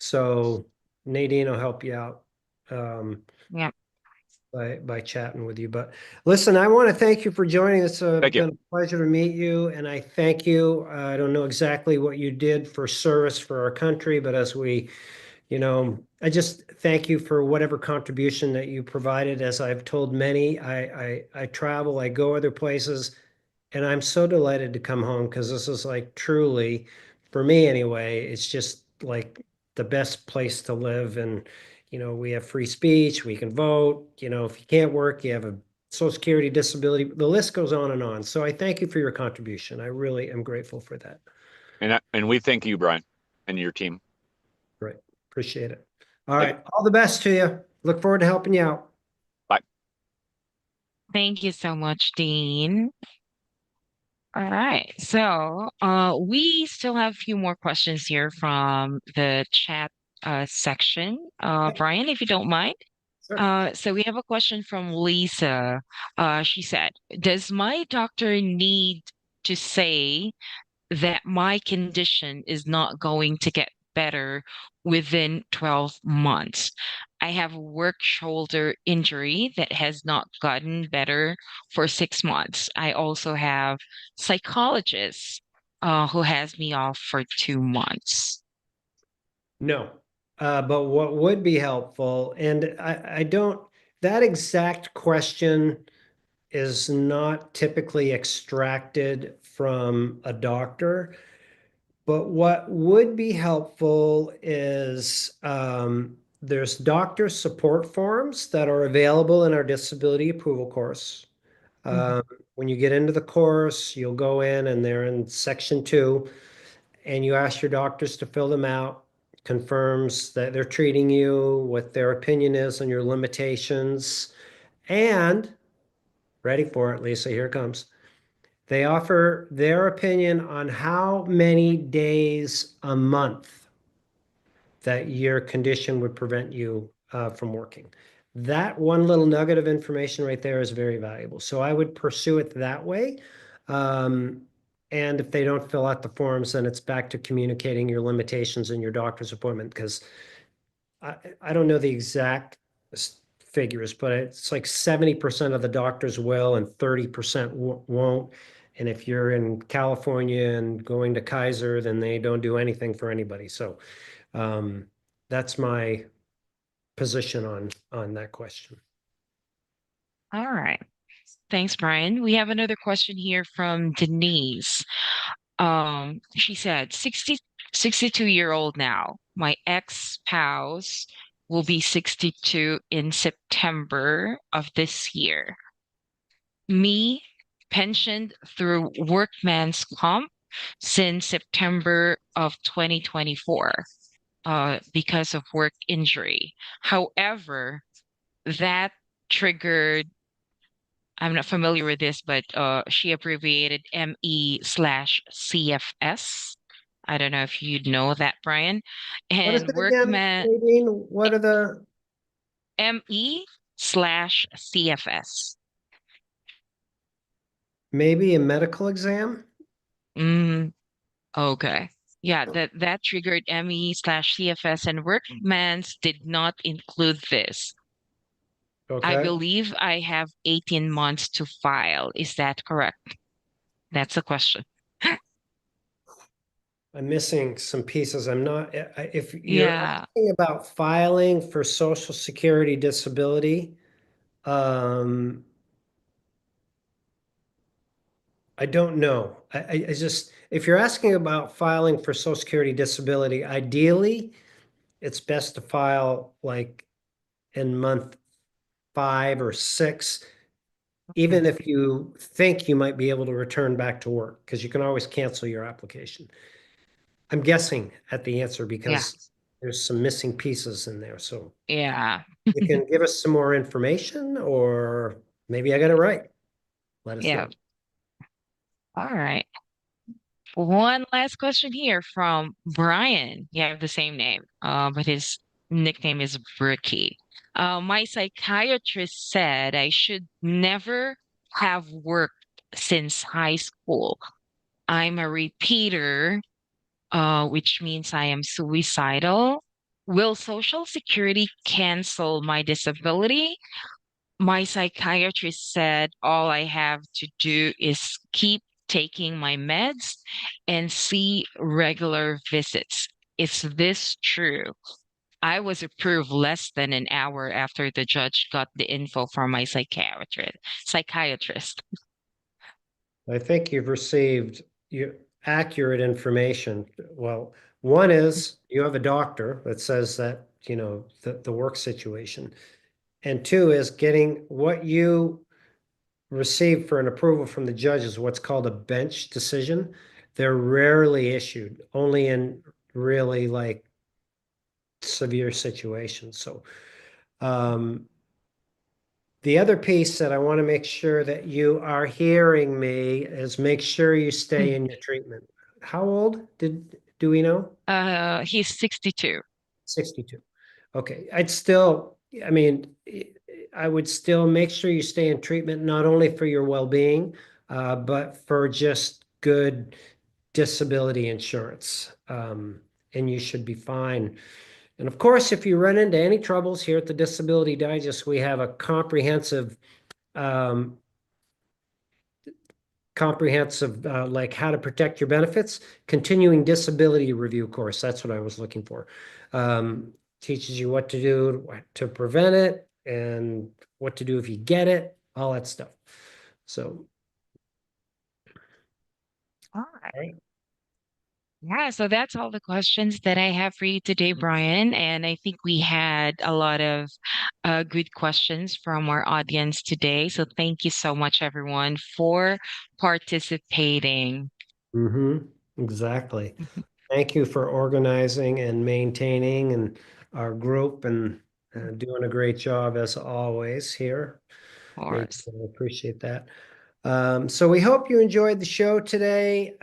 So Nadine will help you out. Yeah. By chatting with you. But listen, I want to thank you for joining. It's Thank you. been a pleasure to meet you, and I thank you. I don't know exactly what you did for service for our country, but as we I just thank you for whatever contribution that you provided. As I've told many, I travel, I go other places, and I'm so delighted to come home because this is like truly, for me anyway, it's just like the best place to live. And, we have free speech, we can vote, if you can't work, you have a Social Security disability, the list goes on and on. So I thank you for your contribution. I really am grateful for that. And we thank you, Brian, and your team. Right. Appreciate it. All Yep. right. All the best to you. Look forward to helping you out. Bye. Thank you so much, Dean. All right. So, we still have a few more questions here from the chat section. Brian, if you don't mind. Sure. So we have a question from Lisa. She said, "Does my doctor need to say that my condition is not going to get better within 12 months? I have a work shoulder injury that has not gotten better for 6 months. I also have psychologist who has me off for 2 months." No. But what would be helpful, and I don't, that exact question is not typically extracted from a doctor. But what would be helpful is there's doctor support forms that are available in our disability approval course. Mhm. When you get into the course, you'll go in and they're in section 2, and you ask your doctors to fill them out, confirms that they're treating you, what their opinion is on your limitations, and ready for it, Lisa, here it comes. They offer their opinion on how many days a month that your condition would prevent you from working. That one little nugget of information right there is very valuable. So I would pursue it that way. And if they don't fill out the forms, then it's back to communicating your limitations in your doctor's appointment, because I don't know the exact figures, but it's like 70% of the doctors will and 30% won't. And if you're in California and going to Kaiser, then they don't do anything for anybody. So that's my position on that question. All right. Thanks, Brian. We have another question here from Denise. She said, 62-year-old now. My ex-spouse will be 62 in September of this year. Me, pensioned through workman's comp since September of 2024 because of work injury. However, that triggered, I'm not familiar with this, but she abbreviated ME/CFS. I don't know if you know that, Brian. What is And it again, workman Nadine? What are the ME/CFS. maybe a medical exam? Mm, okay. Yeah, that triggered ME/CFS, and workman's did not include this. I Okay. believe I have 18 months to file. Is that correct? That's a question. I'm missing some pieces. I'm not, if you're Yeah. asking about filing for Social Security disability, um, I don't know. I just, if you're asking about filing for Social Security disability, ideally, it's best to file like in month 5 or 6, even if you think you might be able to return back to work, because you can always cancel your application. I'm guessing at the answer Yeah. because there's some missing pieces in there. So Yeah. you can give us some more information, or maybe I got it right. Let us Yeah. know. All right. One last question here from Brian. You have the same name, but his nickname is Bricky. My psychiatrist said I should never have worked since high school. I'm a repeater, which means I am suicidal. Will Social Security cancel my disability? My psychiatrist said all I have to do is keep taking my meds and see regular visits. Is this true? I was approved less than an hour after the judge got the info from my psychiatrist. I think you've received your accurate information. Well, one is you have a doctor that says that, the work situation. And two is getting what you receive for an approval from the judge is what's called a bench decision. They're rarely issued, only in really like severe situations. So, the other piece that I want to make sure that you are hearing me is make sure you stay in your treatment. How old do we know? He's 62. 62. Okay. I mean, I would still make sure you stay in treatment, not only for your well-being, but for just good disability insurance. And you should be fine. And of course, if you run into any troubles here at the Disability Digest, we have a um, like how to protect your benefits, continuing disability review course. That's what I was looking for. Teaches you what to do to prevent it and what to do if you get it, all that stuff. So, All right. Yeah, so that's all the questions that I have for you today, Brian. And I think we had a lot of good questions from our audience today. So thank you so much, everyone, for participating. exactly. Thank you for organizing and maintaining and our group and doing a great job as always here. Of Thank course. you. I appreciate that. So we hope you enjoyed the show today.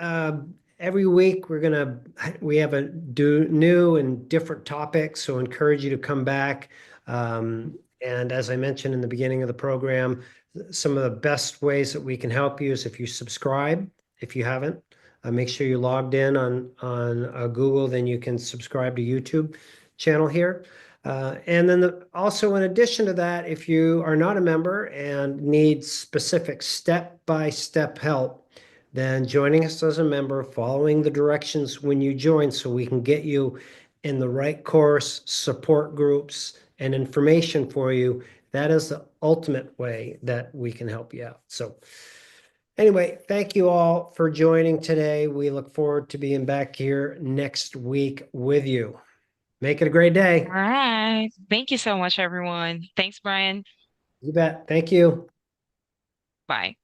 Every week we have a new and different topics, so encourage you to come back. And as I mentioned in the beginning of the program, some of the best ways that we can help you is if you subscribe, if you haven't, make sure you logged in on Google, then you can subscribe to YouTube channel here. And then also in addition to that, if you are not a member and need specific step-by-step help, then joining us as a member, following the directions when you join so we can get you in the right course, support groups, and information for you, that is the ultimate way that we can help you out. So anyway, thank you all for joining today. We look forward to being back here next week with you. Make it a great day. All right. Thank you so much, everyone. Thanks, Brian. You bet. Thank you. Bye.